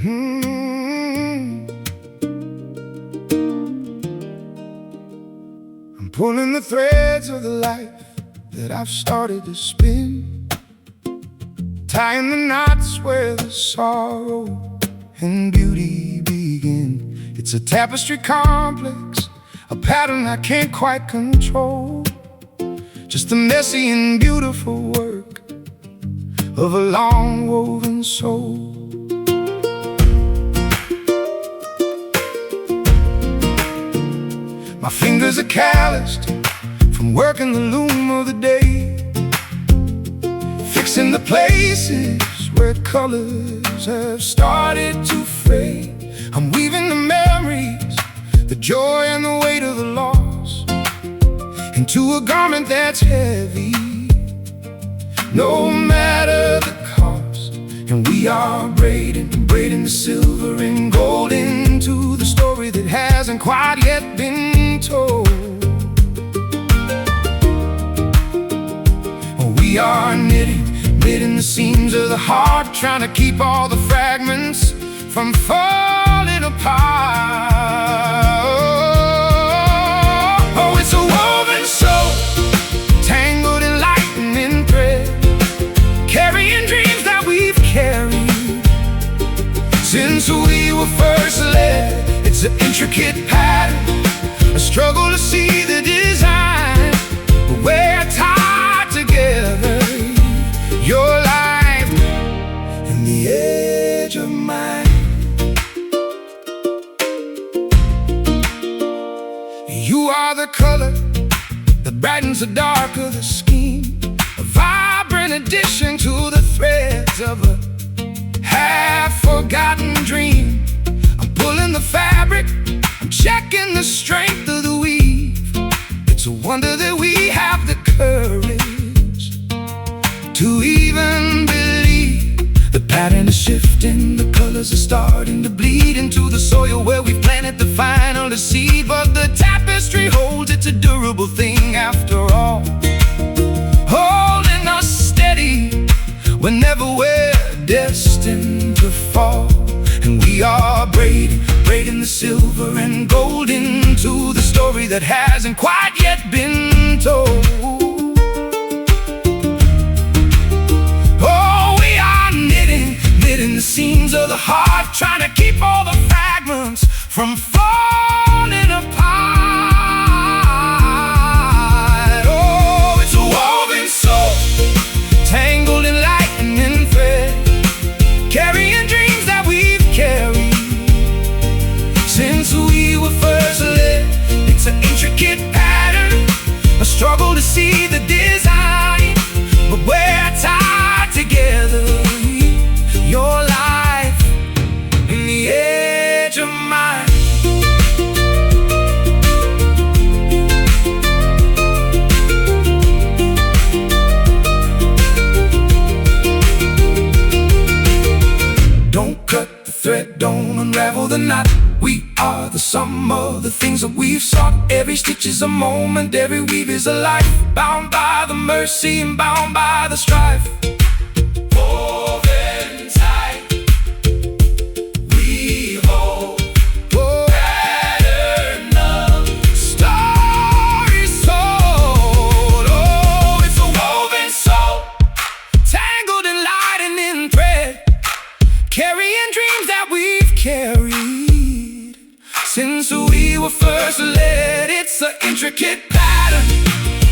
I'm pulling the threads of the life that I've started to spin, tying the knots where the sorrow and beauty begin. It's a tapestry complex, a pattern I can't quite control, just a messy and beautiful work of a long woven soul. My fingers are calloused from working the loom of the day, fixing the places where colors have started to fade. I'm weaving the memories, the joy and the weight of the loss, into a garment that's heavy, no matter the cost. And we are braiding the silver and gold into the story that hasn't quite yet been told. We are knitting the seams of the heart, trying to keep all the fragments from falling apart. Oh, it's a woven soul, tangled in lightning thread, carrying dreams that we've carried since we were first led. It's an intricate pattern, a struggle to see the design, but we're tied together, your life and the edge of mine. You are the color that brightens the dark of the scheme, a vibrant addition to the threads of a half-forgotten dream. I'm pulling the fabric, I'm checking the strength of the weave. It's a wonder that we have the courage to even believe. The pattern is shifting, the colors are starting to bleed into the soil where we planted the final seed. But the tapestry holds, it's a durable thing after all, holding us steady whenever we're destined to fall. And we are braiding the silver and gold into the story that hasn't quite yet been told. Oh, we are knitting the seams of the heart, trying to keep all the fragments from falling apart. Oh, it's a woven soul, tangled in lightning thread, carrying dreams that we've carried since we were first led. It's an intricate pattern, a struggle to see the design, but we're tied together, your life and the edge of mine. Don't cut the thread, don't unravel the knot. We are the sum of the things that we've sought. Every stitch is a moment, every weave is a life, bound by the mercy and bound by the strife. Woven tight, we hold pattern of stories told. Oh, it's a woven soul, tangled in lightning thread, carrying dreams that we've carried since we were first led. It's an intricate pattern,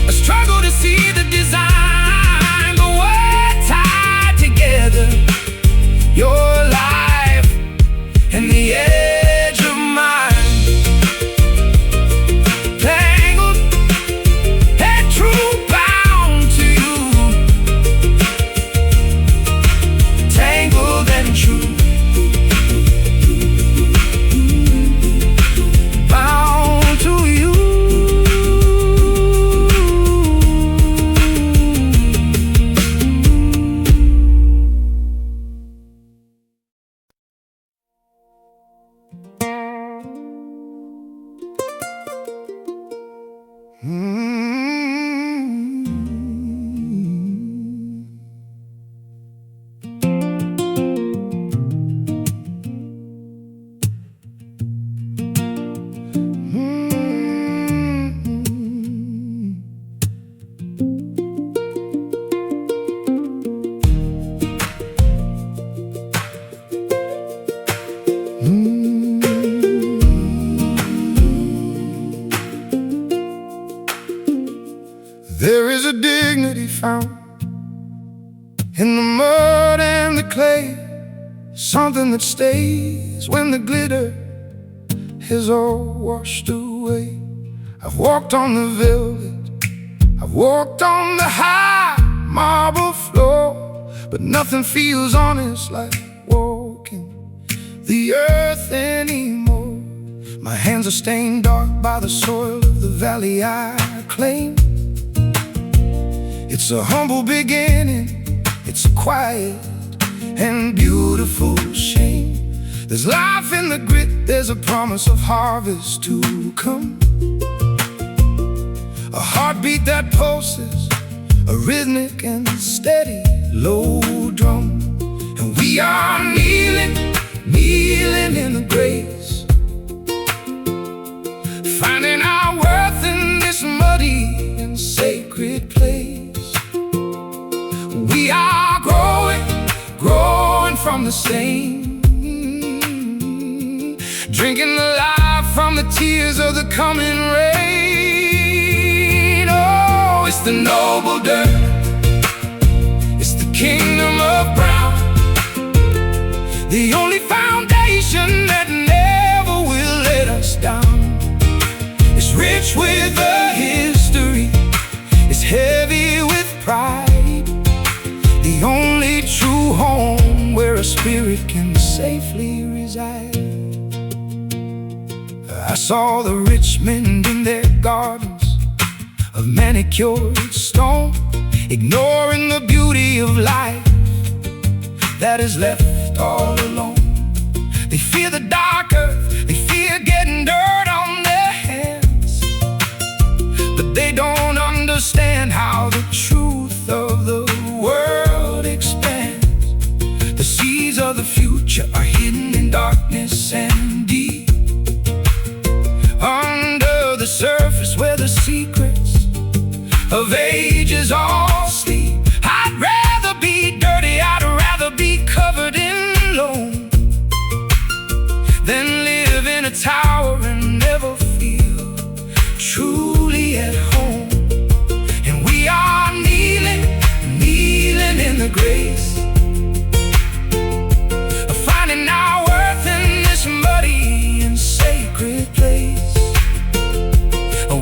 a struggle to see the design, but we're tied together, your life and the edge of mine. Tangled and true, bound to you, tangled and true. Bound to you. found in the mud and the clay, something that stays when the glitter is all washed away. I've walked on the velvet, I've walked on the high marble floor, but nothing feels honest like walking the earth anymore. My hands are stained dark by the soil of the valley I claim. It's a humble beginning, it's a quiet and beautiful shame. There's life in the grit, there's a promise of harvest to come. A heartbeat that pulses, a rhythmic and steady low drum. And we are kneeling, kneeling in the grace, finding our worth in this muddy and sacred place. We are growing, growing from the stain, drinking the life from the tears of the coming rain. Oh, it's the noble dirt, it's the kingdom of brown, the only foundation that never will let us down. It's rich with a history, it's heavy with pride, the only true home where a spirit can safely reside. I saw the rich men in their gardens of manicured stone, ignoring the beauty of life that is left all alone. They fear the dark earth, they fear getting dirt on their hands, but they don't understand how the truth of the world expands. The seeds of the future are hidden in darkness and deep, under the surface where the secrets of ages all sleep. I'd rather be dirty, I'd rather be covered in loam, than live in a tower and never feel truly at home. And we are kneeling, kneeling in the grace of finding our worth in this muddy and sacred place.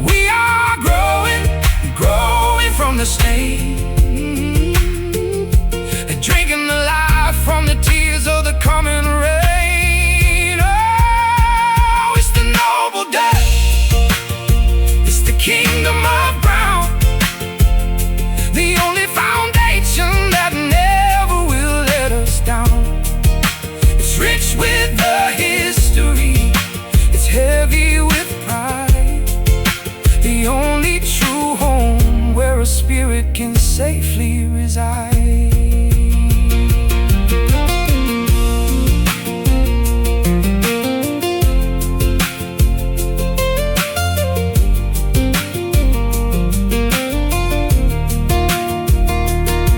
We are growing, growing from the stain, and drinking the life from the tears of the coming rain. Oh, it's the noble death, it's the kingdom of brown, the only foundation that never will let us down. It's rich with the history, it's heavy with pride, the only true home where a spirit can safely reside.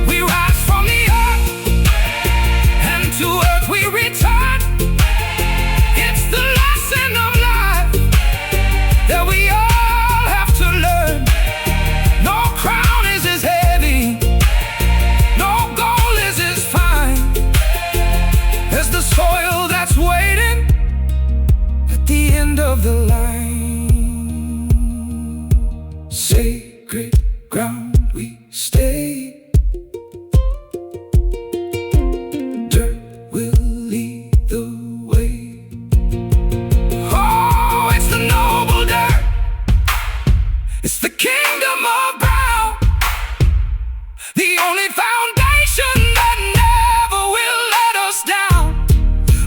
We rise from the earth, and to earth we return. It's the lesson of life that we all have to learn. No crown is as heavy, no gold is as fine as the soil that's waiting at the end of the line. Sacred ground we stay, dirt will lead the way. Oh, it's the noble dirt, it's the kingdom of brown, the only foundation that never will let us down.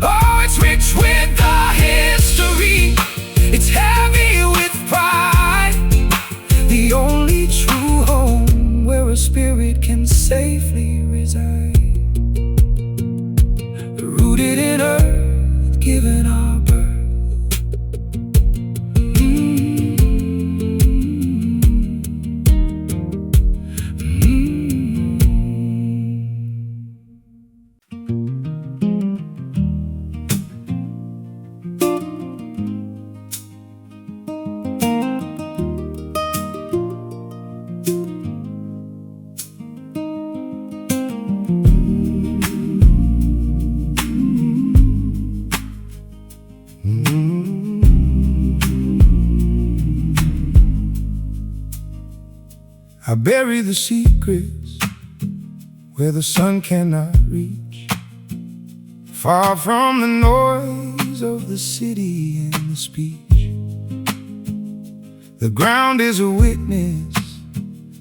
Oh, it's rich with the history, it's heavy with pride, the only true home where a spirit can safely reside. Rooted in earth, given our birth. I bury the secrets where the sun cannot reach, far from the noise of the city and the speech. The ground is a witness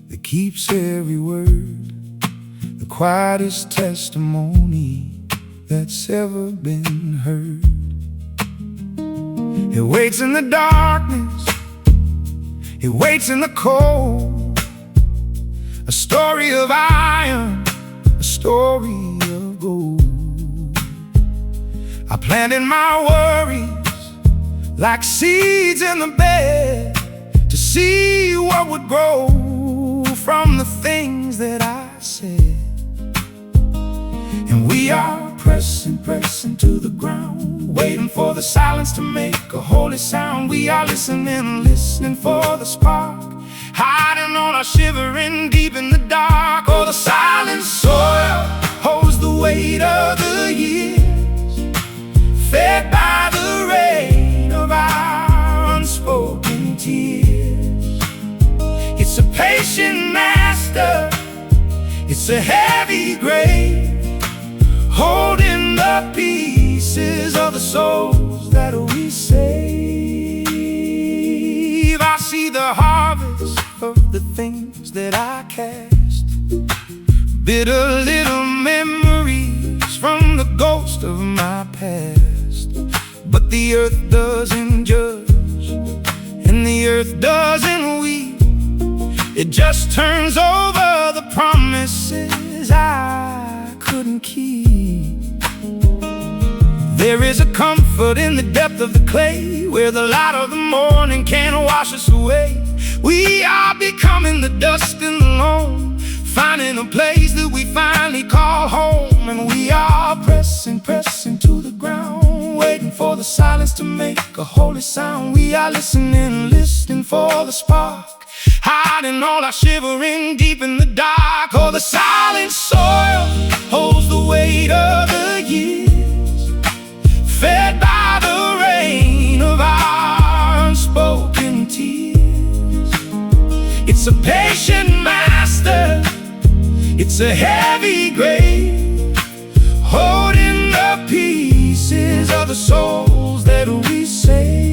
that keeps every word, the quietest testimony that's ever been heard. It waits in the darkness, it waits in the cold, a story of iron, a story of gold. I planted my worries like seeds in the bed to see what would grow from the things that I said. And we are pressing to the ground, waiting for the silence to make a holy sound. We are listening for the spark, hiding on our shivering deep in the dark. Oh, the silent soil holds the weight of the years, fed by the rain of our unspoken tears. It's a patient master, it's a heavy grave, holding the pieces of the souls that we save. I see the harvest of the things that I cast, bitter little memories from the ghost of my past. But the earth doesn't judge, and the earth doesn't weep. It just turns over the promises I couldn't keep. There is a comfort in the depth of the clay, where the light of the morning can't wash us away. We are becoming the dust and the loam, finding a place that we finally call home. And we are pressing to the ground, waiting for the silence to make a holy sound. We are listening for the spark, hiding all our shivering deep in the dark. Oh, the silent soil holds the weight of the years, fed by the rain of our unspoken tears. It's a patient master, it's a heavy grave, holding the pieces of the souls that we save.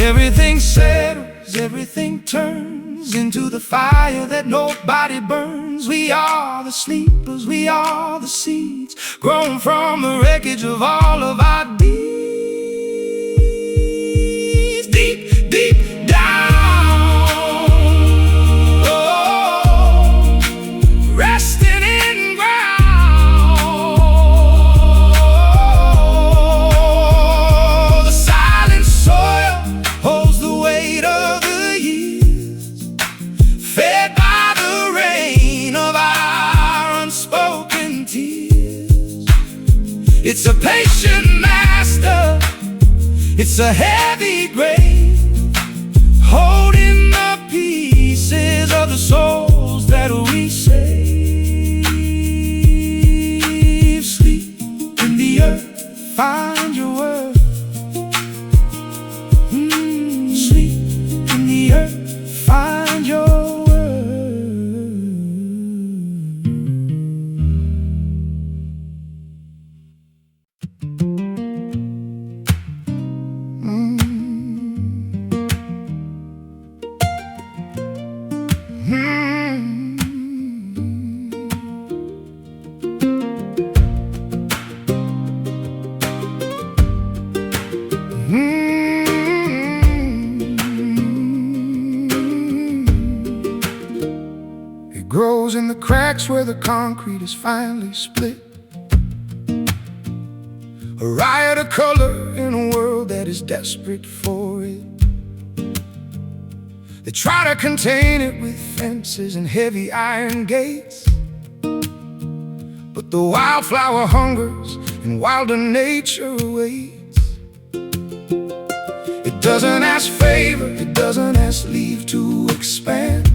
Everything settles, everything turns into the fire that nobody burns. We are the sleepers, we are the seeds, grown from the wreckage of all of our deeds. Deep, deep down, oh, resting in ground. The silent soil holds the weight of the years, fed by the rain of our unspoken tears. It's a patient master, it's a heavy grave, holding the pieces of the souls that we save. Sleep in the earth, find your worth. Find your grows in the cracks where the concrete is finally split. A riot of color in a world that is desperate for it. They try to contain it with fences and heavy iron gates, The wildflower hungers and wilder nature waits. It doesn't ask favor, it doesn't ask leave to expand.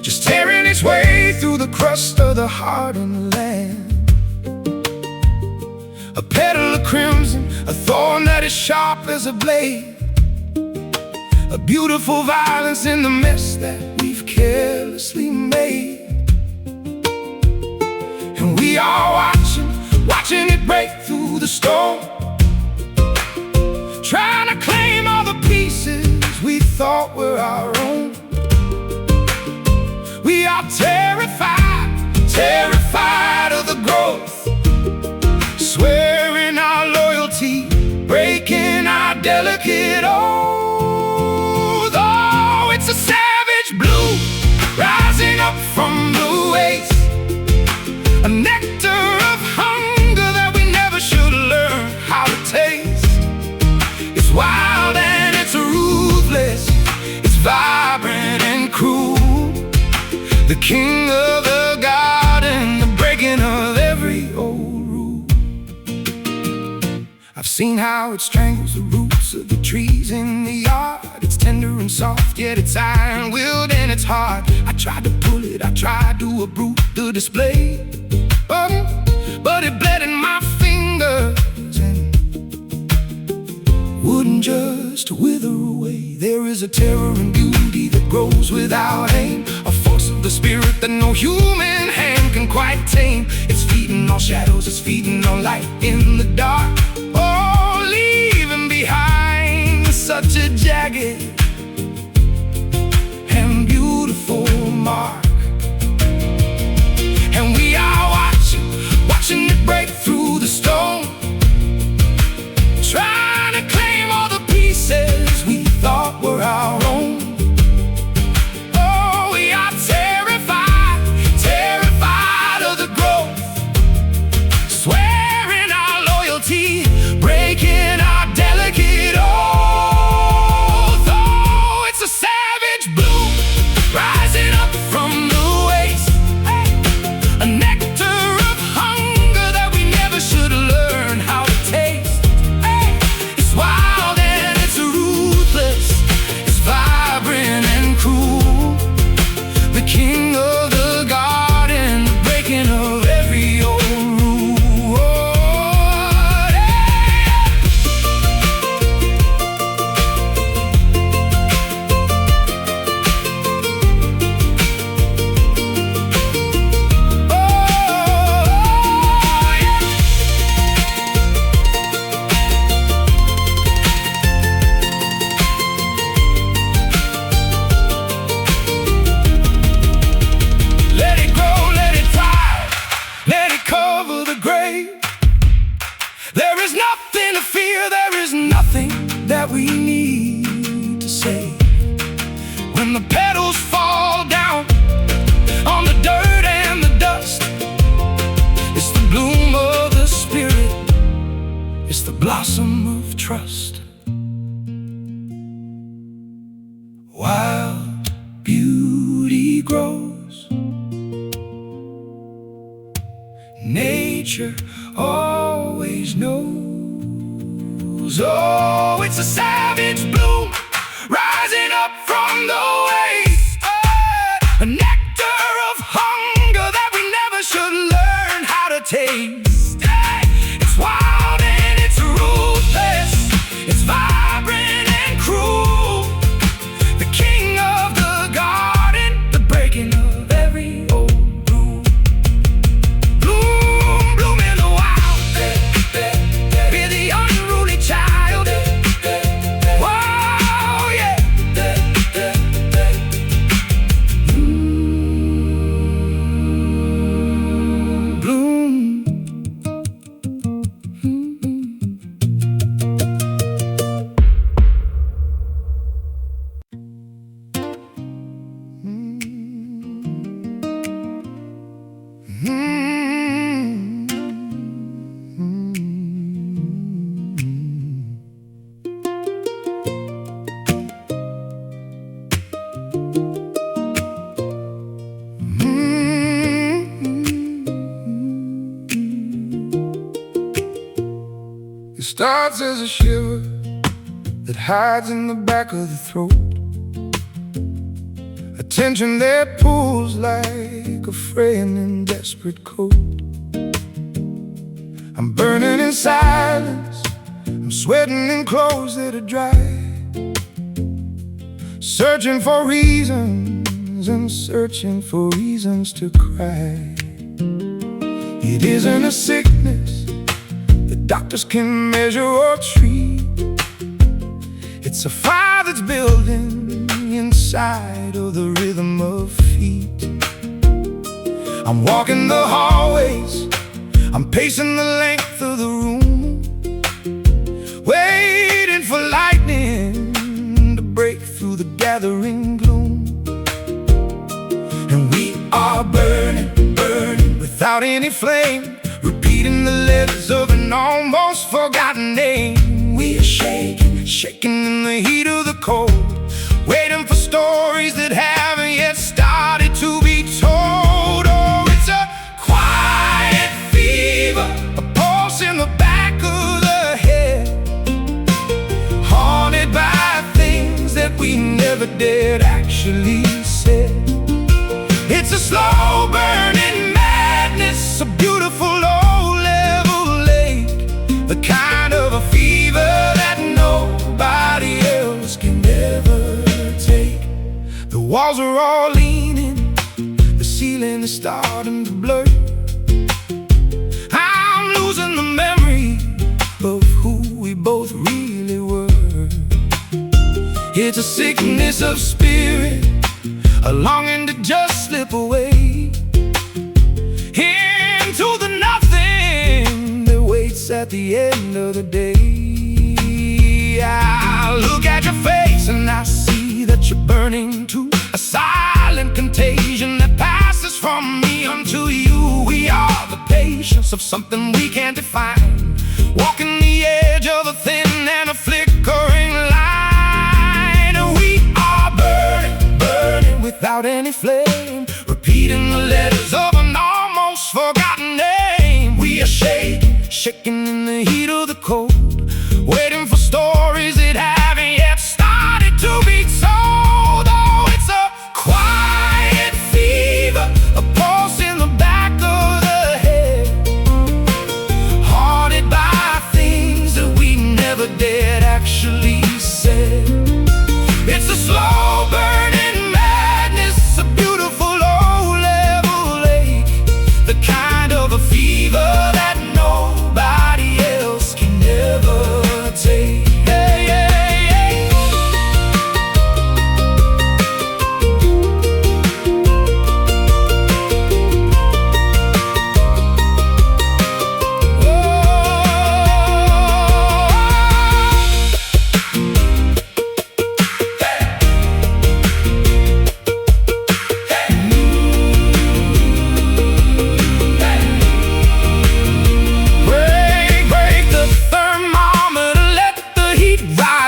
Just tearing its way through the crust of the hardened land. A petal of crimson, a thorn that is sharp as a blade. A beautiful violence in the mess that we've carelessly made. And we are watching it break through the storm, trying to claim all the pieces we thought were our own. We are terrified of the growth, swearing our loyalty, breaking our delicate oath. Oh, it's a savage blue rising up from the waste. A nectar of hunger that we never should learn how to taste. It's wild and it's ruthless, it's vibrant and cruel. The king of the garden, the breaking of every old rule. I've seen how it strangles the roots of the trees in the yard. It's tender and soft, yet it's iron-willed and it's hard. I tried to pull it, I tried to uproot the display, but it bled in my fingers and wouldn't just wither away. There is a terror and beauty that grows without aim, a force of the spirit that no human hand can quite tame. It's feeding on shadows, it's feeding on light in the dark. Oh, leaving behind such a jagged and beautiful mark. And we are watching it break through the stone, trying to claim all the pieces we thought were our own. Oh, we are terrified of the growth, swearing our loyalty, breaking our delicate oath. Oh, it's a savage blue rising up from the waste. A nectar of hunger that we never should learn how to taste. It's wild and it's ruthless, it's vibrant and cruel. The king of the garden, the breaking of every old rule. Oh, yeah. Let it grow, let it thrive, let it cover the grave. There is nothing to fear, there is nothing that we need to say. When the petals fall down on the dirt and the dust, it's the bloom of the spirit, it's the blossom of trust. Wild beauty grows, nature always knows. Oh, it's a savage bloom rising up from the waste. A nectar of hunger that we never should learn how to taste. It's wild and it's ruthless, it's vibrant and cruel. The king of the garden, the breaking of every old rule. Bloom in the wild, be the unruly child. starts as a shiver that hides in the back of the throat, a tension that pulls like a fraying and desperate coat. I'm burning in silence, I'm sweating in clothes that are dry, searching for reasons and searching for reasons to cry. It isn't a sickness that doctors can measure or treat. It's a fire that's building inside of the rhythm of feet. I'm walking the hallways, I'm pacing the length of the room, waiting for lightning to break through the gathering gloom. And we are burning, burning without any flame, repeating the letters of an almost forgotten name. We are shaking, shaking in the heat of the cold, waiting for stories that haven't yet started to be told. Oh, it's a quiet fever, a pulse in the back of the head, haunted by things that we never dared actually say. It's a slow burning madness, a beautiful low-level lake, the kind of a fever that nobody else can ever take. The walls are all leaning, the ceiling is starting to blur. I'm losing the memory of who we both really were. It's a sickness of spirit, a longing to just slip away into the nothing that waits at the end of the day. I look at your face and I see that you're burning too, a silent contagion that passes from me unto you. We are the patience of something we can't define, walking the edge of a thin and a flickering line. We are burning, burning without any flame, repeating the letters of an almost forgotten name. We are shaking, shaking in the heat of the cold, waiting for stories that haven't yet started to be told. Oh, it's a quiet fever, a pulse in the back of the head, haunted by things that we never dared actually say. It's a slow burning madness, a beautiful low-level lake, the kind of a fever that nobody else can ever take. Hey, hey, hey.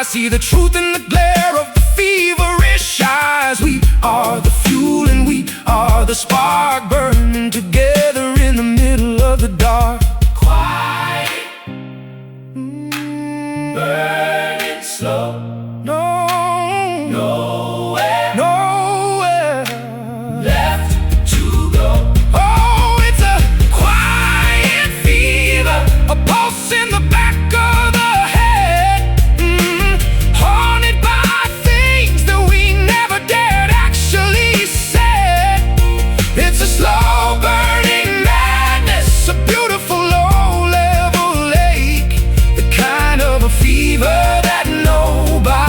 See the truth in the glare of the feverish eyes. We are the fuel and we are the spark, burning together in the middle of the dark. Quiet, burning slow. No, nowhere left to go. Oh, it's a quiet fever, a pulse in the back of the fever that nobody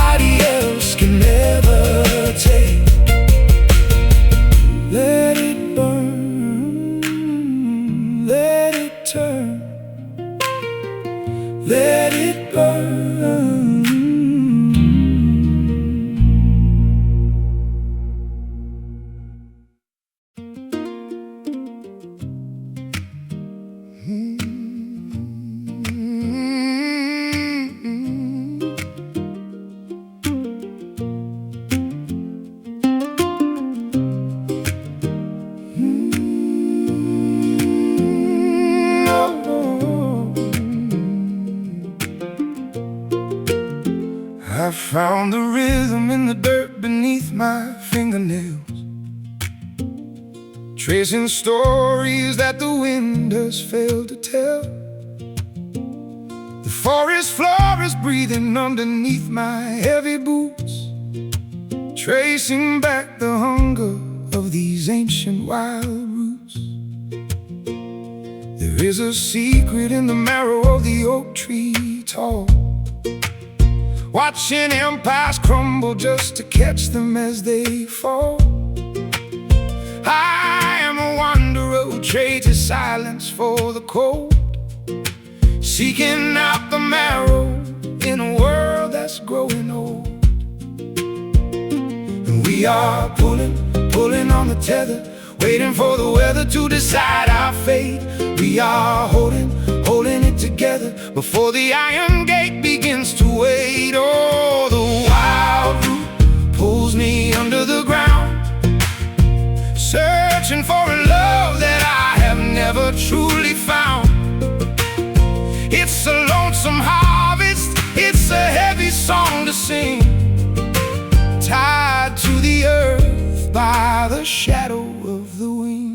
I found the rhythm in the dirt beneath my fingernails, tracing stories that the wind has failed to tell. The forest floor is breathing underneath my heavy boots, tracing back the hunger of these ancient wild roots. There is a secret in the marrow of the oak tree tall, watching empires crumble just to catch them as they fall. I am a wanderer who trades his silence for the cold, seeking out the marrow in a world that's growing old. And we are pulling on the tether, waiting for the weather to decide our fate. We are holding it together before the iron gate begins to wait. Oh, the wild root pulls me under the ground, searching for a love that I have never truly found. It's a lonesome harvest, it's a heavy song to sing, tied to the earth by the shadow of the wind.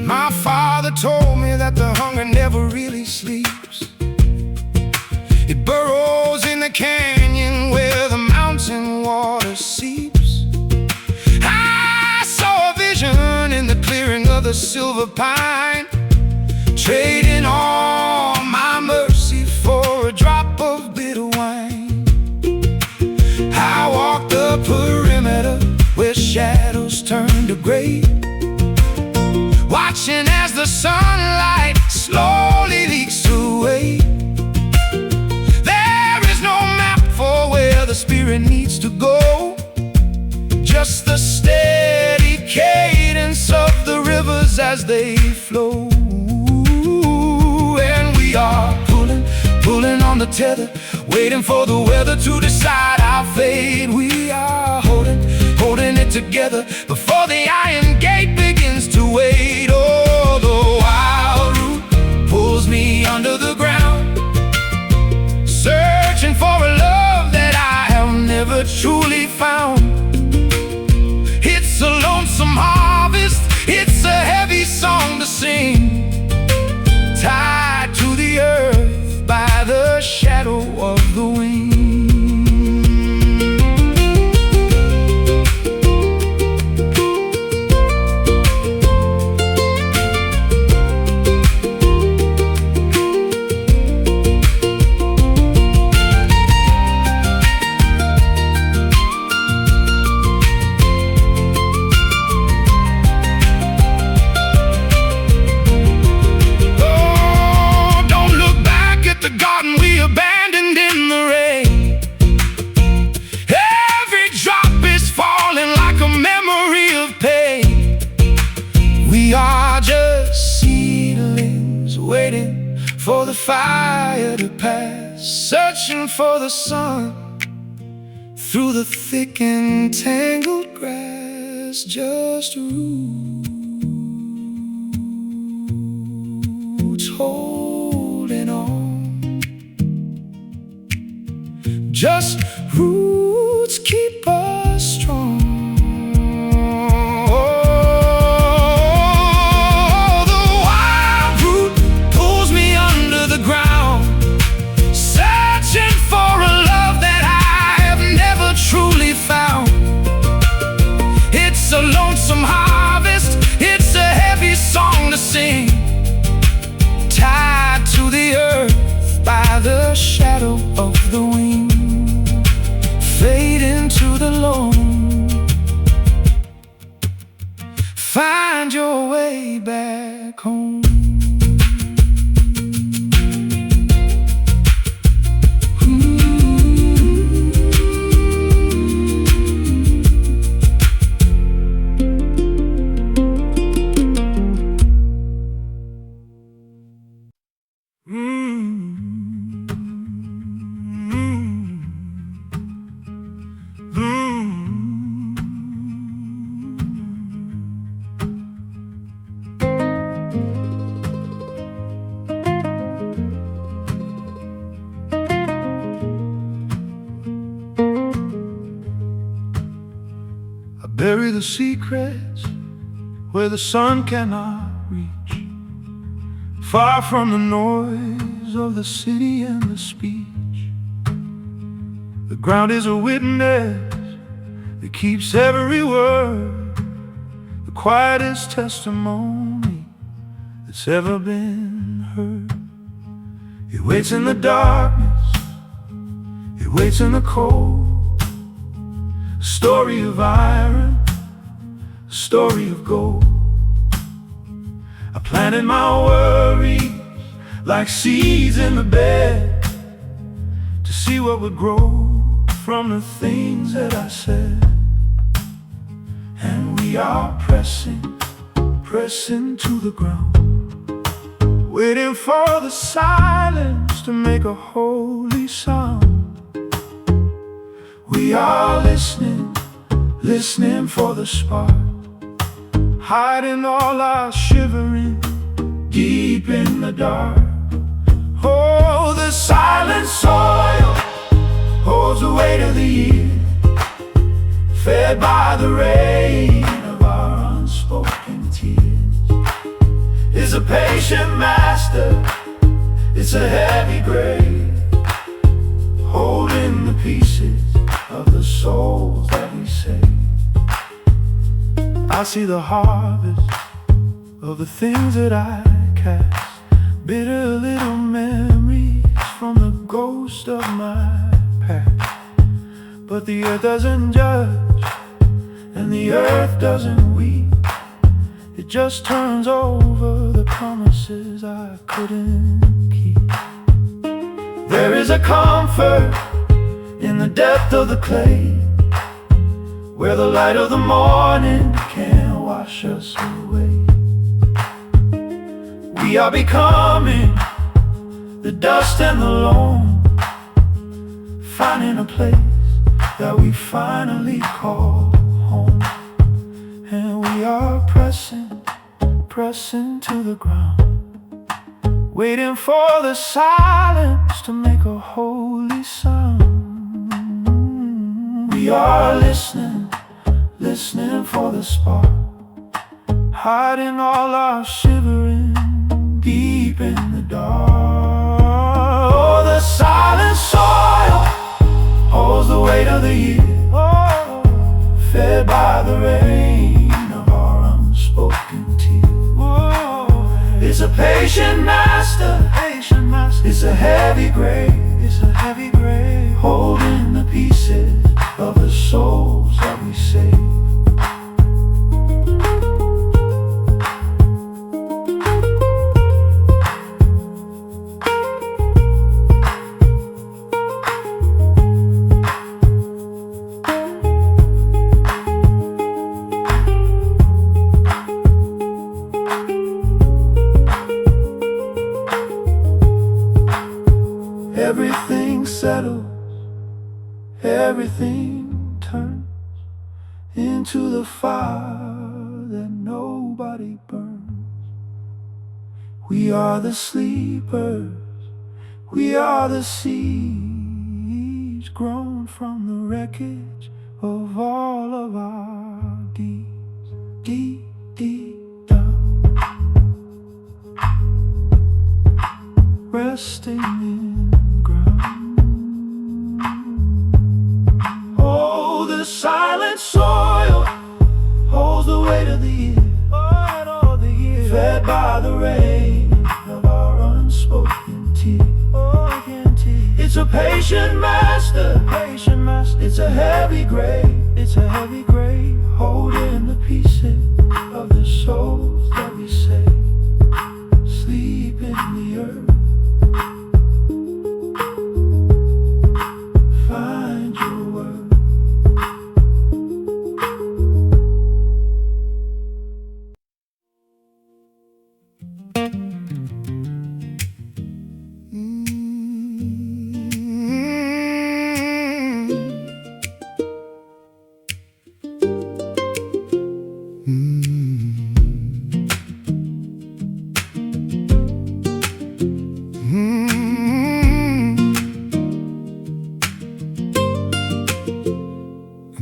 My father told me that the hunger never really sleeps. It burrows in the canyon where the mountain water seeps. I saw a vision in the clearing of the silver pine, trading all my mercy for a drop of bitter wine. I walked the perimeter where shadows turn to gray, watching as the sunlight slowly leaks away. There is no map for where the spirit needs to go, just the steady cadence of the rivers as they flow. And we are pulling on the tether, waiting for the weather to decide our fate. We are holding it together before the iron gate begins to wait. Oh, the wild root pulls me under the ground, searching for a love that I have never truly found. It's a lonesome harvest, it's a heavy song to sing, tied to the earth by the shadow of the wind. Abandoned in the rain, every drop is falling like a memory of pain. We are just seedlings waiting for the fire to pass, searching for the sun through the thick and tangled grass. Just roots holding on, just roots keep us strong. Oh, the wild root pulls me under the ground, searching for a love that I have never truly found. It's a lonesome harvest, it's a heavy song to sing, tied to the earth by the shadow of the wind. Fade into the lone, find your way back home. bury the secrets where the sun cannot reach, far from the noise of the city and the speech. The ground is a witness that keeps every word, the quietest testimony that's ever been heard. It waits in the darkness, it waits in the cold, a story of iron, a story of gold. I planted my worries like seeds in the bed to see what would grow from the things that I said. And we are pressing to the ground, waiting for the silence to make a holy sound. We are listening for the spark, hiding all our shivering deep in the dark. Oh, the silent soil holds the weight of the year, fed by the rain of our unspoken tears. Is a patient master, it's a heavy grave, holding the pieces of the souls that we save. I see the harvest of the things that I cast, bitter little memories from the ghost of my past. But the earth doesn't judge, and the earth doesn't weep. It just turns over the promises I couldn't keep. There is a comfort in the depth of the clay, where the light of the morning can't wash us away. We are becoming the dust and the loam, finding a place that we finally call home. And we are pressing to the ground, waiting for the silence to make a holy sound. We are listening for the spark, hiding all our shivering deep in the dark. Oh, the silent soil holds the weight of the year, fed by the rain of our unspoken tears. It's a patient master, it's a heavy grave, holding the pieces of the souls that we save. Everything settles, everything turns into the fire that nobody burns. We are the sleepers, we are the seeds grown from the wreckage of all of our deeds, deep, deep down, resting in silent soil holds the weight of the year, fed by the rain of our unspoken tears. It's a patient master, it's a heavy grave, holding the pieces of the souls that we save. Sleep in the earth, find your word.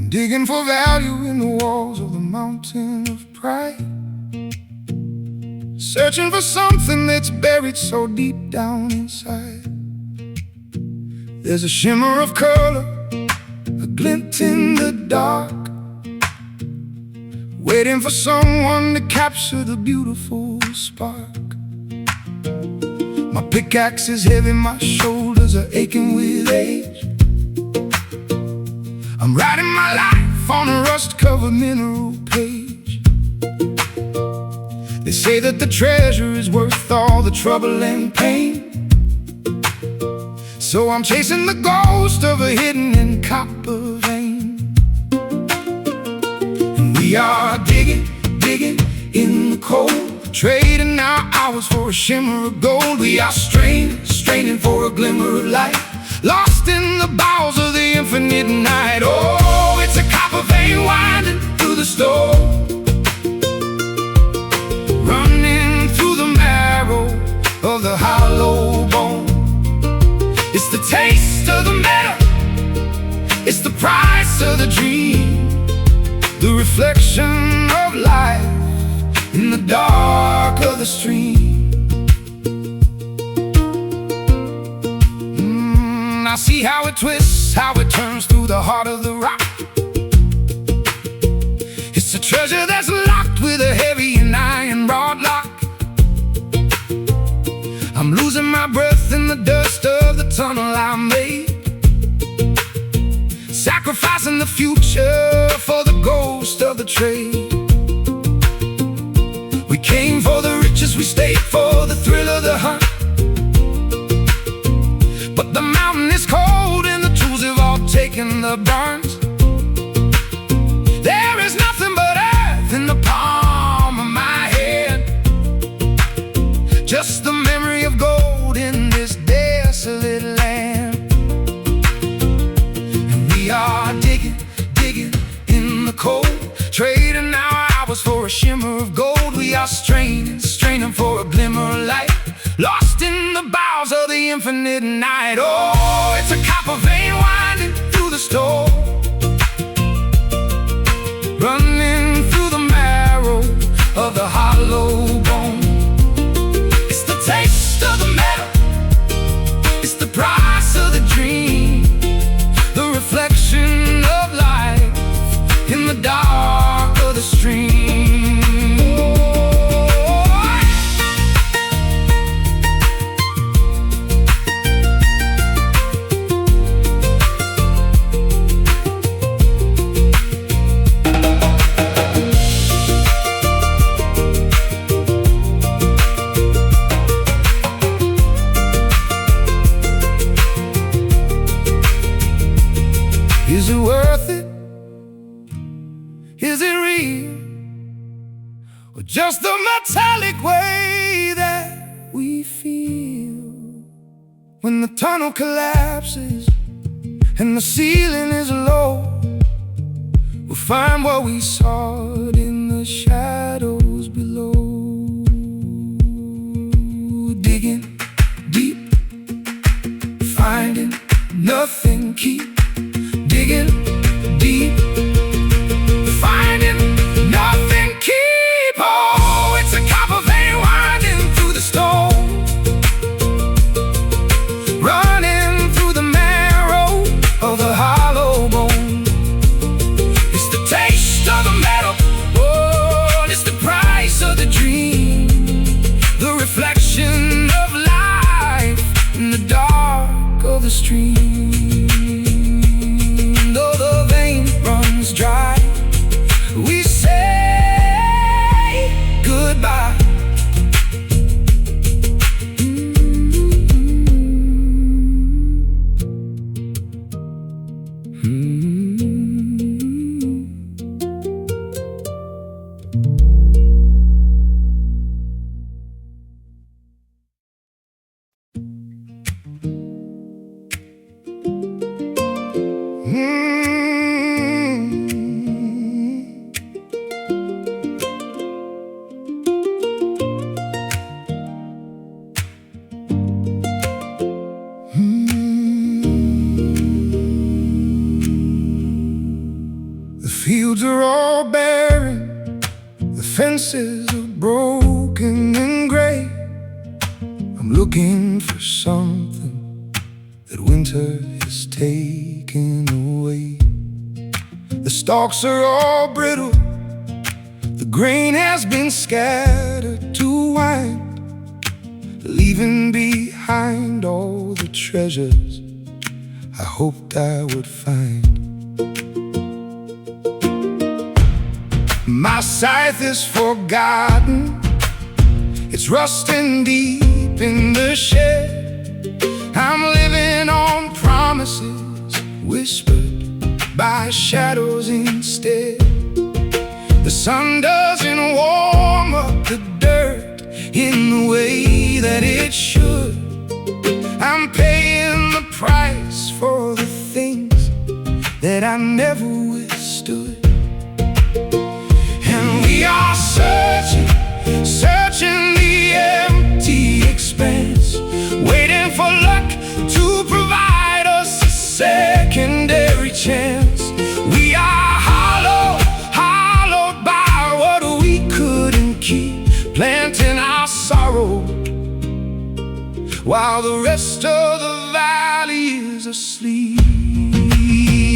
Digging for value in the walls searching for something that's buried so deep down inside. There's a shimmer of color, a glint in the dark, waiting for someone to capture the beautiful spark. My pickaxe is heavy, my shoulders are aching with age. I'm writing my life on a rust-covered mineral page. They say that the treasure is worth all the trouble and pain, so I'm chasing the ghost of a hidden in copper vein. And we are digging, digging in the cold, trading our hours for a shimmer of gold. We are straining, straining for a glimmer of light, lost in the bowels of the infinite night. Oh, it's a copper vein winding through the storm, running through the marrow of the hollow bone. It's the taste of the metal, it's the price of the dream, the reflection of life in the dark of the stream. I see how it twists, how it turns through the heart of the rock. It's a treasure that's locked with a heavy and iron rod lock. I'm losing my breath in the dust of the tunnel I made, sacrificing the future for the ghost of the trade. We came for the riches, we stayed for the thrill of the hunt, but the mountain is cold and the tools have all taken the brunt. There is nothing but earth in the palm of my hand, just the memory of gold in this desolate land. And we are digging, digging in the cold, trading our hours for a shimmer of gold. We are straining, straining for a glimmer of light, lost in the bowels of the infinite night. Oh, it's a copper vein winding through the storm, running through the marrow of the hollow bone. It's the taste of the metal, it's the price of the dream, the reflection of life in the dark of the stream. Is it worth it? Is it real? Or just the metallic way that we feel when the tunnel collapses and the ceiling is low? We'll find what we sought in the shadows below. Digging deep, finding nothing, keep digging deep, finding nothing, keep. Oh, it's a copper vein winding through the stone, running through the marrow of the hollow bone. It's the taste of the metal, oh, it's the price of the dream, the reflection of life in the dark of the stream. Dry, we say goodbye. Fields are all barren, the fences are broken and looking for something that winter has taken away. The stalks are all brittle, the grain has been scattered to wind, leaving behind all the treasures I hoped I would find. My scythe is forgotten, it's rusting deep in the shed. I'm living on promises whispered by shadows instead. The sun doesn't warm up the dirt in the way that it should. I'm paying the price for the things that I never withstood. And we are searching the empty expanse, waiting for luck to provide us a secondary chance. We are hollowed by what we couldn't keep, planting our sorrow while the rest of the valley is asleep.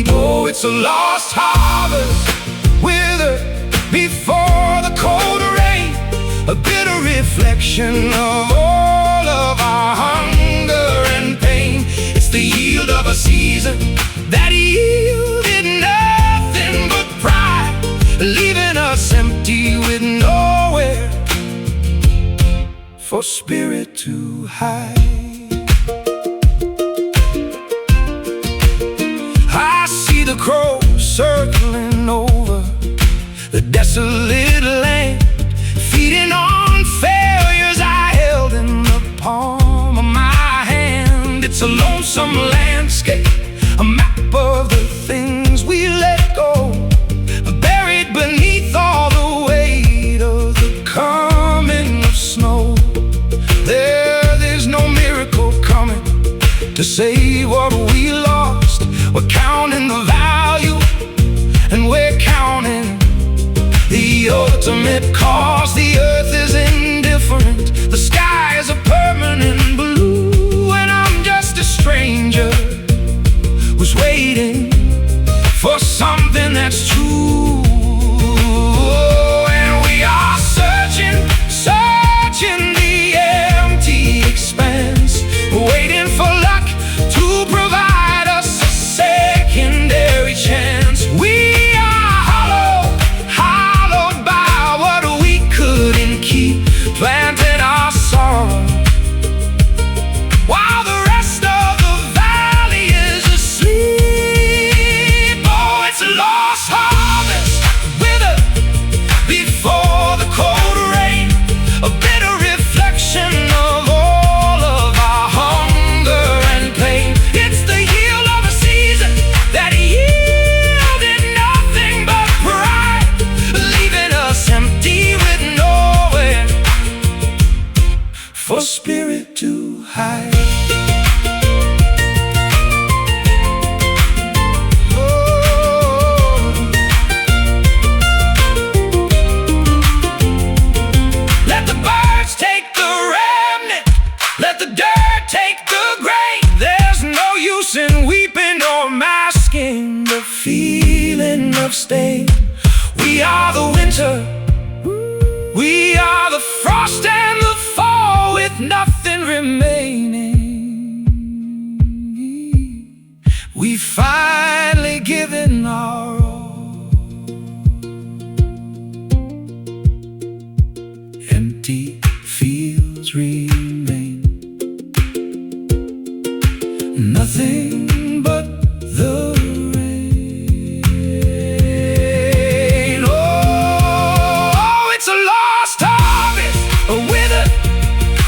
Oh, it's a lost harvest, withered before the cold rain, a bitter reflection of all of our hunger and pain. It's the yield of a season that yielded nothing but pride, leaving us empty with nowhere for spirit to hide. I see the crows circling over the desolate land, feeding on failures I held in the palm of my hand. It's a lonesome landscape, a map of the things we let go, buried beneath all the weight of the coming of snow. There's no miracle coming to save what we lost. We're counting the value, and we're counting the ultimate cost. The earth is indifferent, the sky is a permanent blue, and I'm just a stranger who's waiting for something that's true. And we are searching the empty expanse, waiting for luck to provide us a secondary chance. We are hollowed by what we couldn't keep, planting our sorrow while the rest of the valley is asleep. Oh, it's a lost harvest, withered before the cold rain, a bitter reflection of all of our hunger and pain. It's the yield of a season that yielded nothing but pride, leaving us empty with nowhere for spirit to hide. Let the birds take the remnant, let the dirt take the grain. There's no use in weeping or masking the feeling of stain. We are the winter, we are the frost and the fall, with nothing remaining. We've finally given our all. Empty fields remain, nothing but the rain. Oh, it's a lost harvest, withered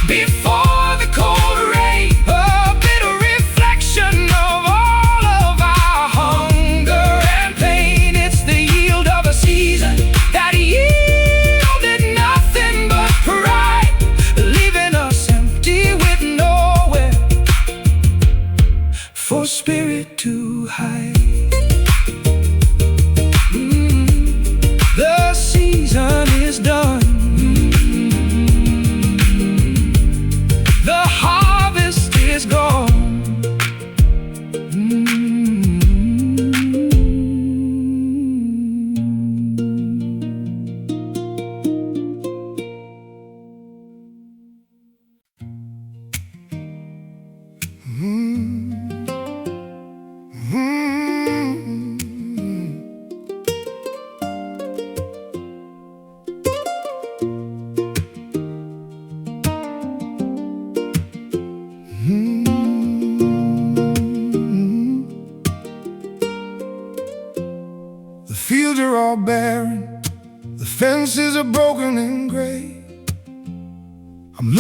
before the cold rain, a bitter reflection of all of our hunger and pain. It's the yield of a season that yielded nothing but pride, leaving us empty with nowhere for spirit to hide. The season is done, the heart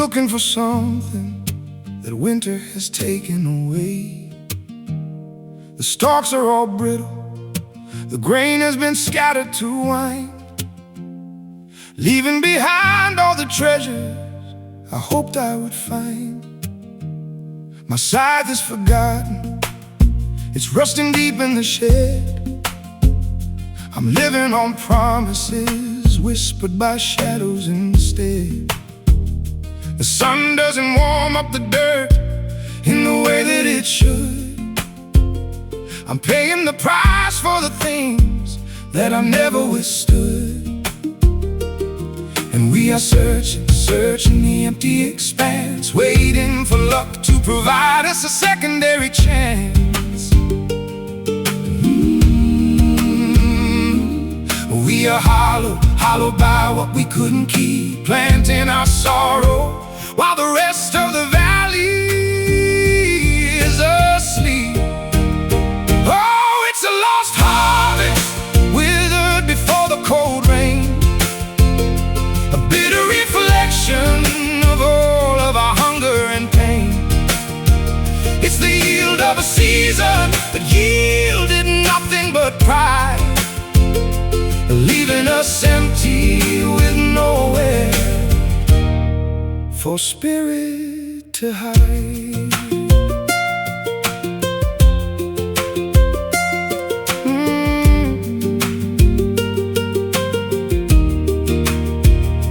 looking for something that winter has taken away. The stalks are all brittle, the grain has been scattered to wine, leaving behind all the treasures I hoped I would find. My scythe is forgotten, it's rusting deep in the shed. I'm living on promises whispered by shadows instead. The sun doesn't warm up the dirt in the way that it should. I'm paying the price for the things that I never withstood. And we are searching the empty expanse, waiting for luck to provide us a secondary chance. We are hollowed by what we couldn't keep, planting our sorrow while the rest of the valley is asleep. Oh, it's a lost harvest, withered before the cold rain, a bitter reflection of all of our hunger and pain. It's the yield of a season that yielded nothing but pride, leaving us empty with nowhere for spirit to hide.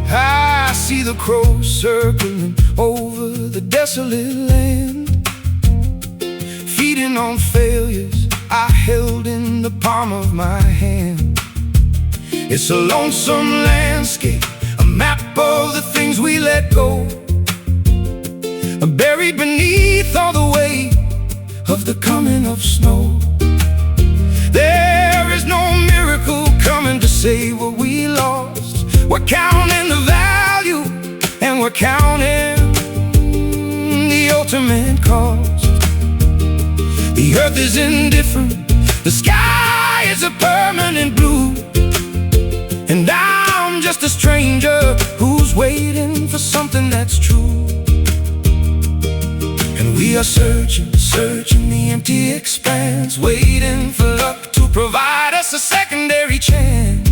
I see the crows circling over the desolate land, feeding on failures I held in the palm of my hand. It's a lonesome landscape, a map of the things we let go, buried beneath all the weight of the coming of snow. There is no miracle coming to save what we lost. We're counting the value, and we're counting the ultimate cost. The earth is indifferent, the sky is a permanent blue, and I'm just a stranger who's waiting for something that's true. And we are searching the empty expanse, waiting for luck to provide us a secondary chance.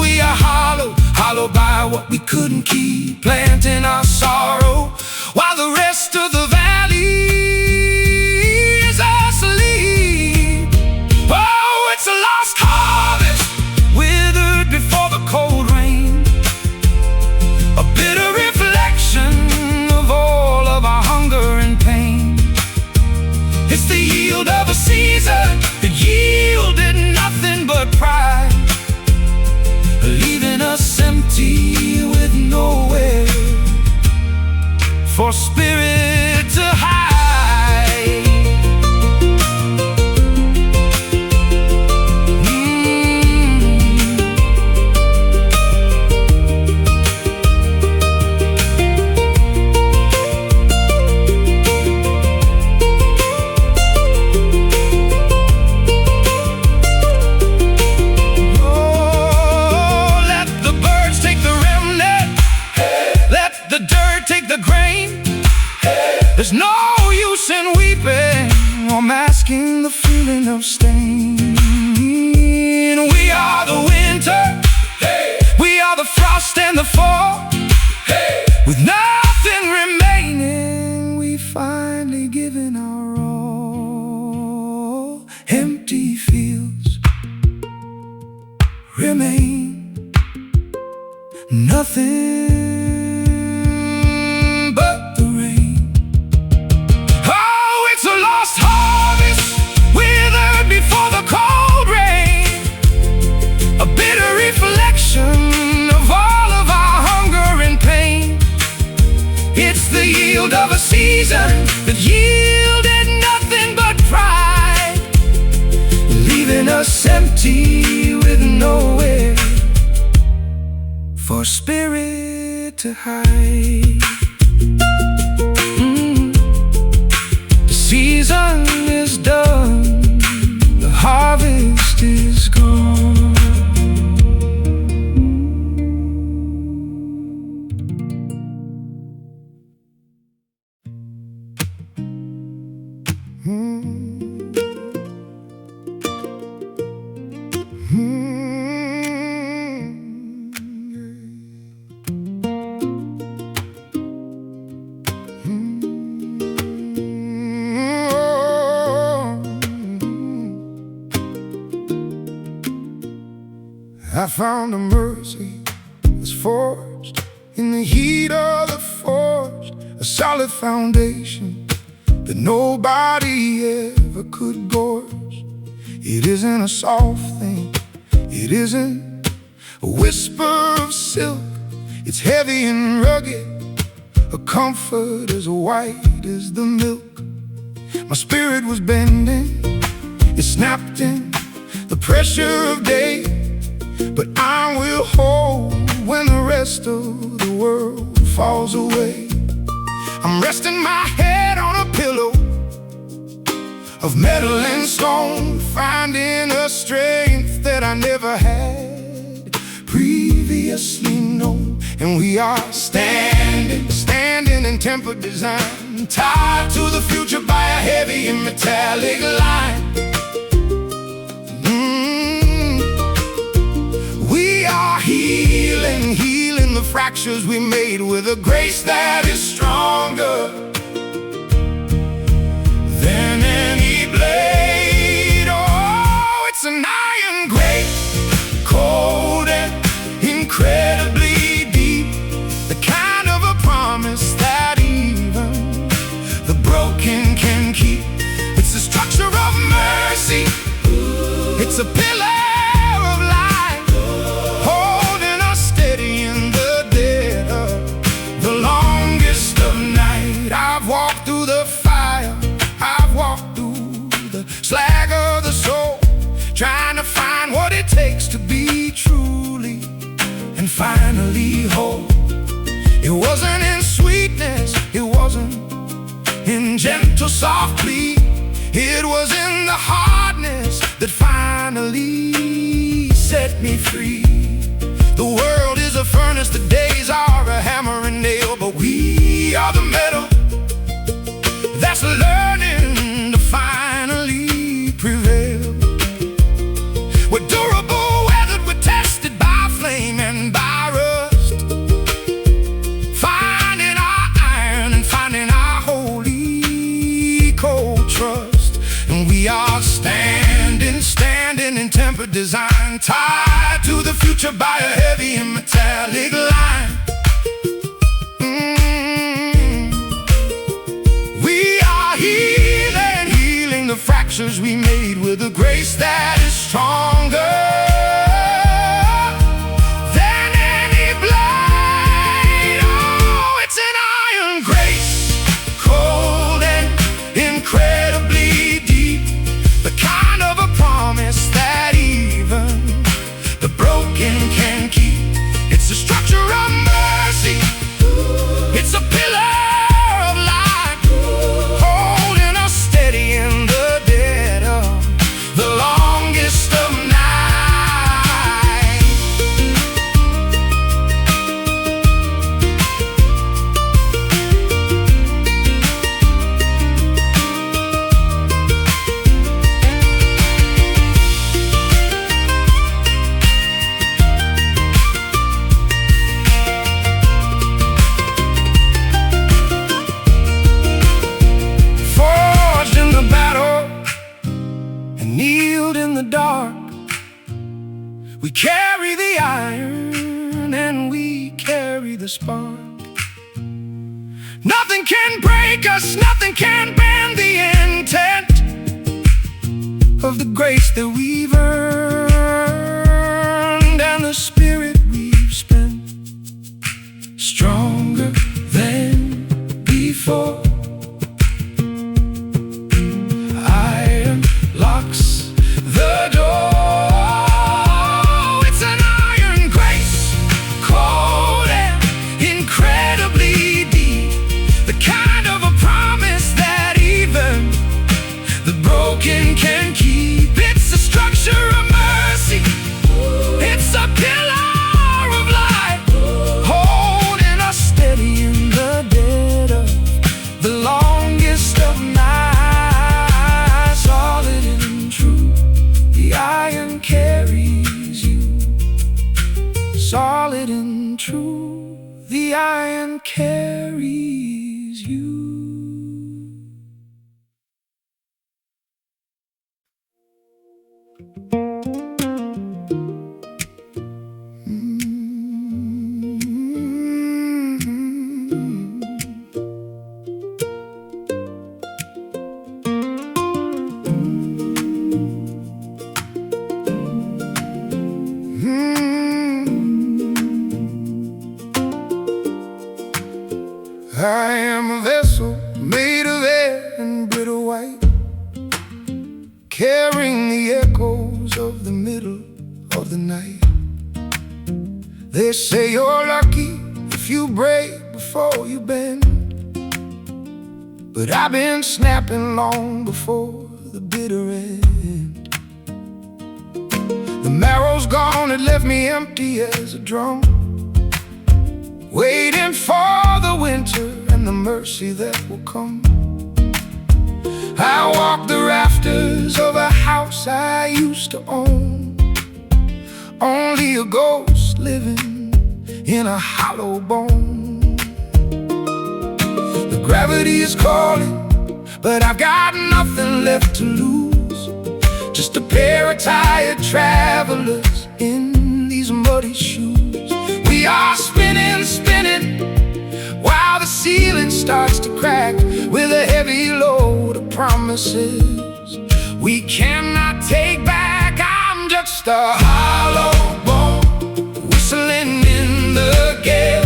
We are hollowed by what we couldn't keep, planting our sorrow while the rest of the valley is asleep. Oh, it's a lost harvest, withered before the cold rain, a bitter reflection of all of our hunger and pain. It's the yield of a season that yielded nothing but pride, leaving us empty with nowhere for spirit to hide. There's no use in weeping or masking the feeling of stain. We are the winter, hey. We are the frost and the fall, hey. With nothing remaining, we finally given our all. Empty fields remain, nothing but the rain. Oh, it's a lost harvest, withered before the cold rain, a bitter reflection of all of our hunger and pain. It's the yield of a season that yielded nothing but pride, leaving us empty with nowhere for spirit to hide. The season is done, the harvest is gone. I found a mercy that's forged in the heat of the forge, a solid foundation that nobody ever could gorge. It isn't a soft thing, it isn't a whisper of silk. It's heavy and rugged, a comfort as white as the milk. My spirit was bending, it snapped in the pressure of day, but I will hold when the rest of the world falls away. I'm resting my head on a pillow of metal and stone, finding a strength that I never had previously known. And we are standing in tempered design, tied to the future by a heavy and metallic line. We are healing the fractures we made with a grace that is stronger than any blade. Oh, it's an iron grace, cold and incredibly deep, the kind of a promise that even the broken can keep. It's the structure of mercy, it's a pillar of life, holding us steady in the dead of the longest of night. I've walked through the fire, I've walked through the slag of the soul, trying to find what it takes to be truly and finally whole. It wasn't in sweetness, it wasn't in gentle soft plea, it was in the hardness that finally set me free. The world is a furnace, the days are a hammer and nail, but we are the metal that's learning to finally prevail. We're durable, weathered, we're tested by flame and by rust, finding our iron and finding our holy cold trust. And we are standing in tempered design, tied to the future by a heavy and metallic line. We are healing the fractures we made with a grace that is stronger than any blade. Oh, it's an iron grace, cold and incredibly deep, the kind of a promise that even the broken can keep. It's the structure of mercy, it's a pillar of life, holding us steady in the dead of the longest of night. Forged in the battle and kneeled in the dark, we carry the iron and we carry the spark. Nothing can break us, nothing can bend the intent of the grace that we've earned and the spirit we've spent, stronger than before. Iron locks the door. It's an iron grace, cold and incredibly deep, the kind of a promise that even the broken can keep. It's the structure time carries you. I am a vessel made of air and brittle white, carrying the echoes of the middle of the night. They say you're lucky if you break before you bend, but I've been snapping long before the bitter end. The marrow's gone, it left me empty as a drum, waiting for the winter and the mercy that will come. I walk the rafters of a house I used to own, only a ghost living in a hollow bone. The gravity is calling, but I've got nothing left to lose, just a pair of tired travelers in these muddy shoes. We are spinning, spinning, while the ceiling starts to crack with a heavy load of promises we cannot take back. I'm just a hollow bone, whistling in the gale,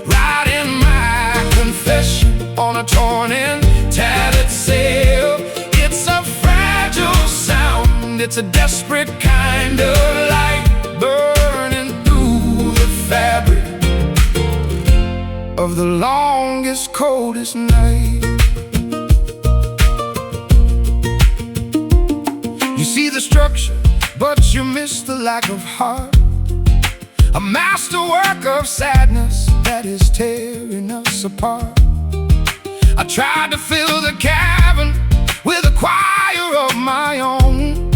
writing my confession on a torn and tattered sail. It's a fragile sound, it's a desperate kind of light, burning through the fabric of the longest, coldest night. You see the structure, but you miss the lack of heart, a masterwork of sadness that is tearing us apart. I tried to fill the cavern with a choir of my own,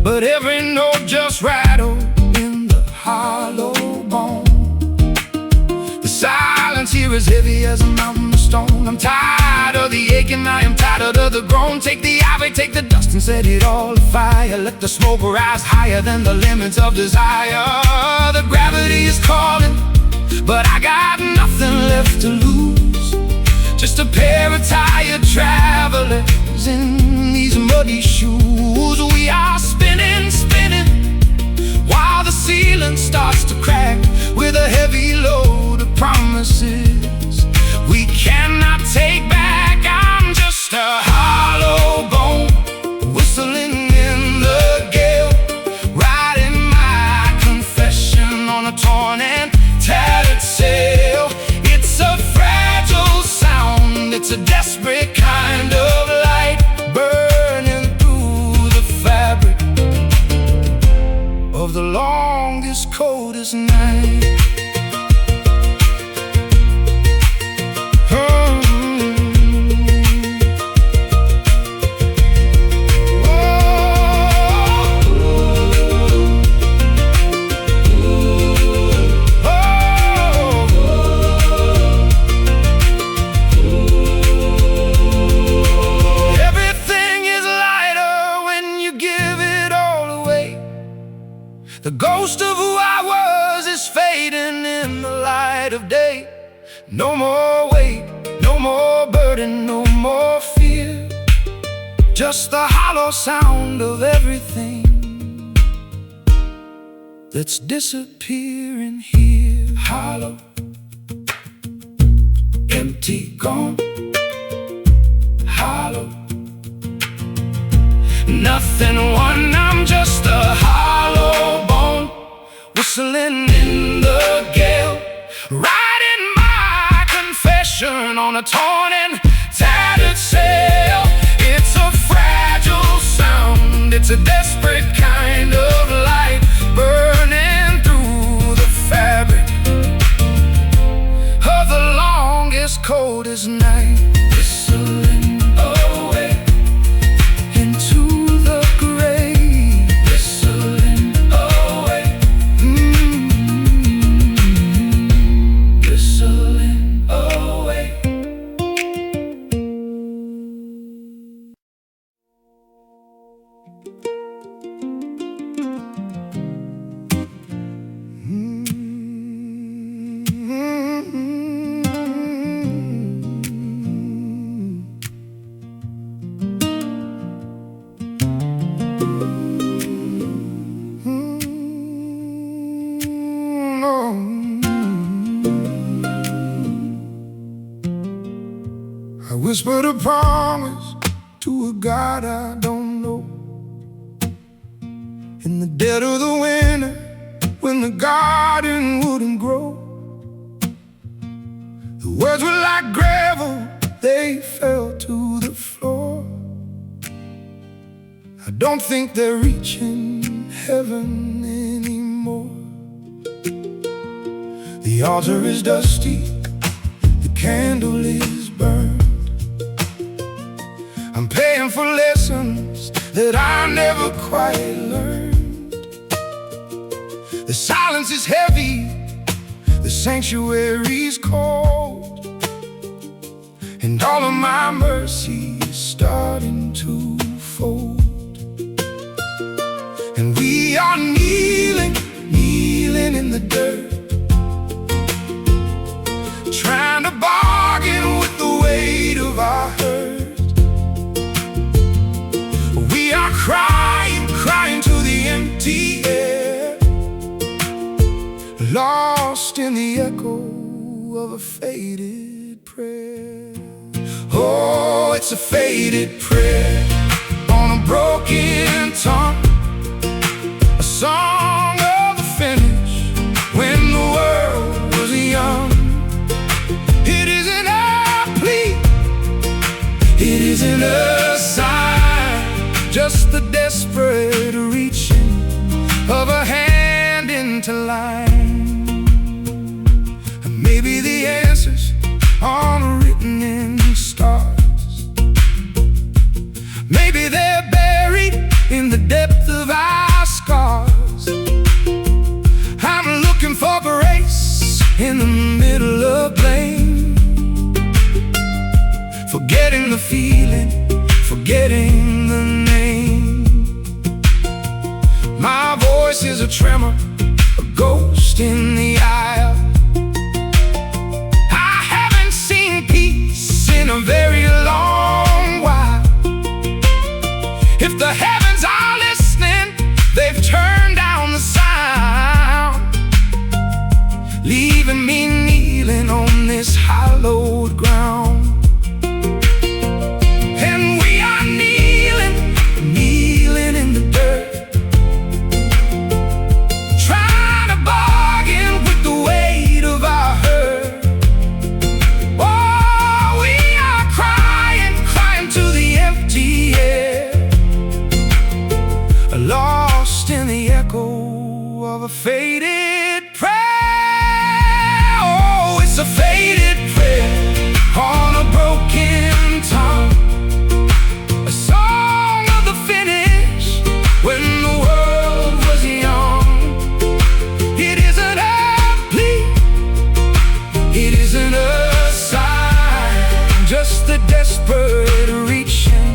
but every note just rattled in the hollow bone. The silence here is heavy as a mountain of stone. I'm tired of the aching, I am tired of the groan. Take the ivy, take the dust and set it all afire. Let the smoke rise higher than the limits of desire. The gravity is calling, but I got nothing left to lose, just a pair of tired travelers in these muddy shoes. We are spinning, spinning, while the ceiling starts to crack with a heavy load of promises we cannot take back. I'm just a hollow bone, whistling in the gale, writing my confession on a torn and tattered sail. It's a fragile sound, it's a desperate kind of light, burning through the fabric of the longest, coldest night. The ghost of who I was is fading in the light of day. No more weight, no more burden, no more fear, just the hollow sound of everything that's disappearing here. Hollow, empty, gone. Hollow, nothing won, I'm just a hollow bone, whistling in the gale, writing my confession on a torn and tattered sail. It's a fragile sound, it's a desperate kind of light, burning through the fabric of the longest, coldest night. Whistling away into the grave, whistling away, whistling away. I whispered a promise to a God I don't know. In the dead of the winter, when the garden wouldn't grow, the words were like gravel, they fell to the floor. I don't think they're reaching heaven anymore. The altar is dusty, the candle is burned. I'm paying for lessons that I never quite learned. The silence is heavy, the sanctuary's cold, and all of my mercy is starting to fold. And we are kneeling in the dirt, trying to bargain with the weight of our hurt. We are crying to the empty air, lost in the echo of a faded prayer. Oh, it's a faded prayer on a broken tongue, a song of the finish when the world was young. It isn't a plea, it isn't a sign, just the desperate reaching of a hand into line. And maybe the answers aren't written in stars, maybe they're buried in the depth of our scars. I'm looking for grace in the middle of blame, forgetting the feeling, forgetting the name. My voice is a tremor, a ghost in the aisle. I haven't seen peace in a very long while. If the heavens are listening, they've turned down the sound, leaving me kneeling on this hallowed ground. And we are kneeling in the dirt, trying to bargain with the weight of our hurt. Oh, we are crying to the empty air, lost in the echo of a faded prayer. Oh, it's a faded prayer on a broken tongue, a song of the finish when the world was young. It isn't a plea, it isn't a sign, just the desperate reaching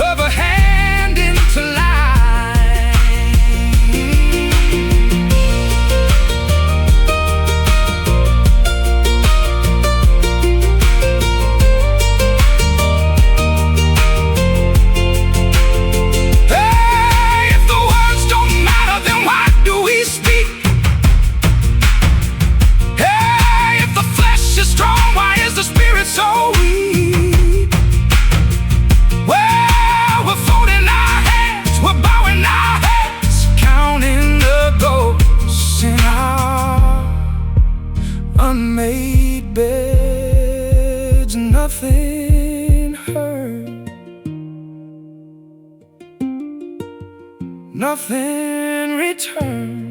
of a hand into life. So weak, well, we're folding our hands, we're bowing our heads, counting the ghosts in our unmade beds. Nothing hurt, nothing returned.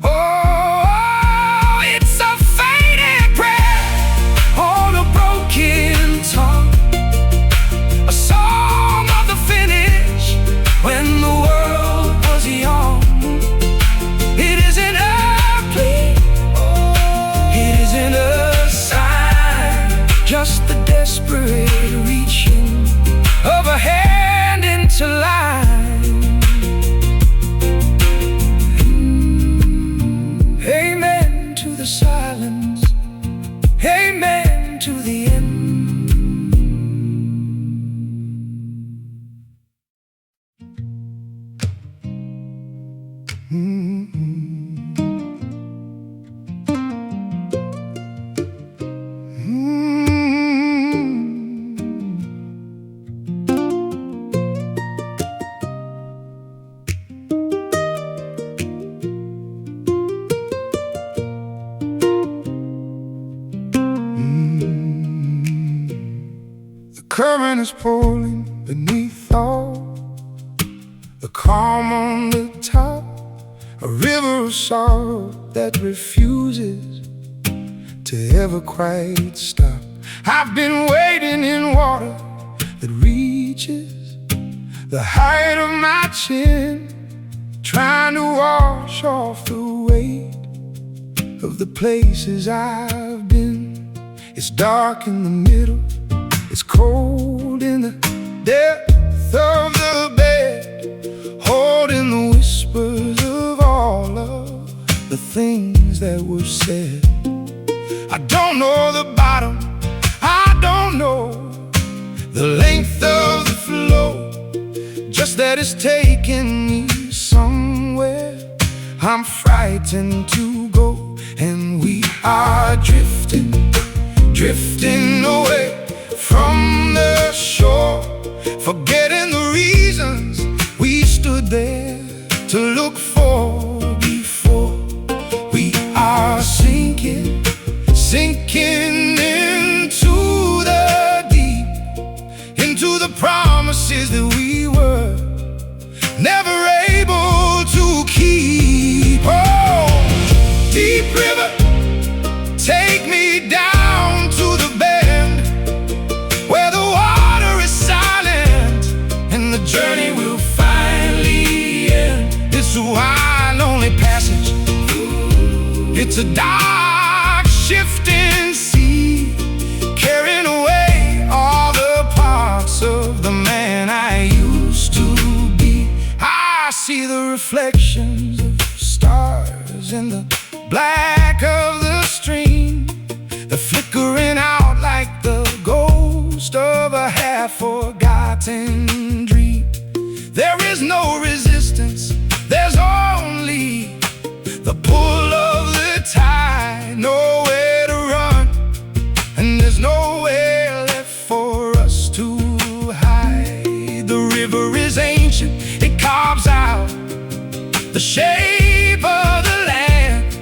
Oh, it's a faded prayer on a broken tongue, a song of the finish when the world was young. It isn't a plea, it isn't a sign, just the desperate reaching of a hand into life. Amen to the silence, amen to the end. The current is pulling beneath all, the calm on the top, a river of sorrow that refuses to ever quite stop. I've been wading in water that reaches the height of my chin, trying to wash off the weight of the places I've been. It's dark in the middle, it's cold in the depth of the bed, holding the whispers of all of the things that were said. I don't know the bottom, I don't know the length of the flow, just that it's taking me somewhere I'm frightened to go. And we are drifting, drifting away from the shore, forgetting the reasons we stood there to look for before. We are sinking, sinking into the deep, into the promises that we were never able to keep. Oh, deep river, take me down to the bend where the water is silent and the journey will finally end. It's a wide, lonely passage, it's a dark, shifting sea, carrying away all the parts of the man I used to be. I see the reflections of stars in the black of the stream, they're flickering out like the ghost of a half-forgotten dream. There is no resistance, there's only the pull of the tide. Nowhere to run, and there's nowhere left for us to hide. The river is ancient, it carves out the shape of the land,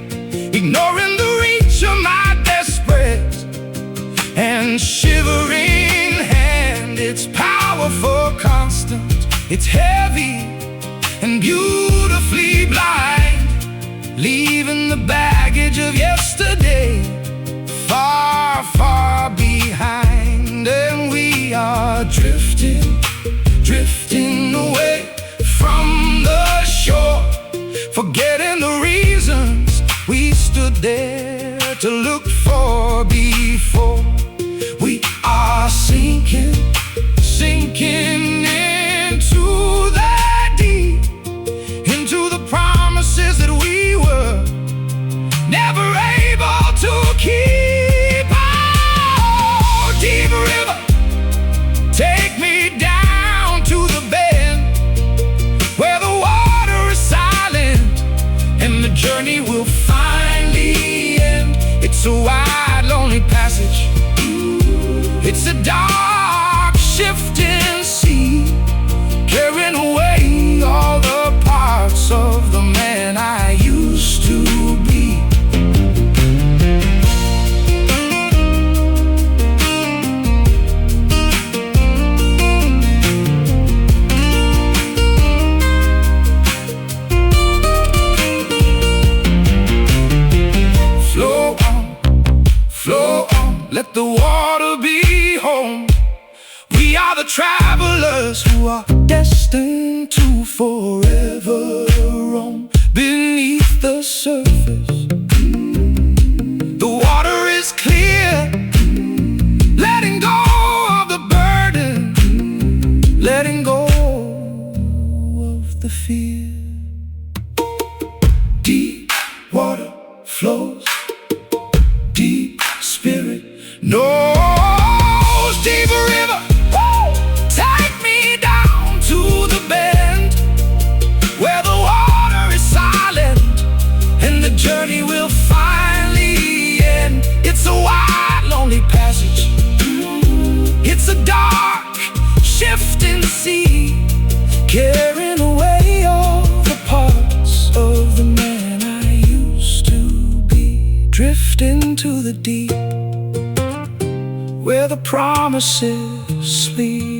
ignoring the reach of my desperate and shivering hand. It's powerful, constant, it's heavy and beautifully blind, leaving the baggage of yesterday far, far behind. And we are drifting, drifting away from the shore, forgetting the reasons we stood there to look for before. We are sinking, sinking into the deep, into the promises that we were never able to keep. Oh, deep river, take me down to the bend where the water is silent and the journey will finally end. It's a wide, lonely passage, it's a dark, shifting sea, carrying away all the parts of the man I used to be. Flow on, flow on, let the water be home. We are the travelers who are destined to forever roam beneath the surface. The water is clear, letting go of the burden, letting go of the fear. Deep water flows, deep spirit knows. Deep river, take me down to the bend where the water is silent and the journey will finally end. It's a wide, lonely passage, it's a dark, shifting sea, carrying away all the parts of the man I used to be. Drifting to the deep, where the promises sleep.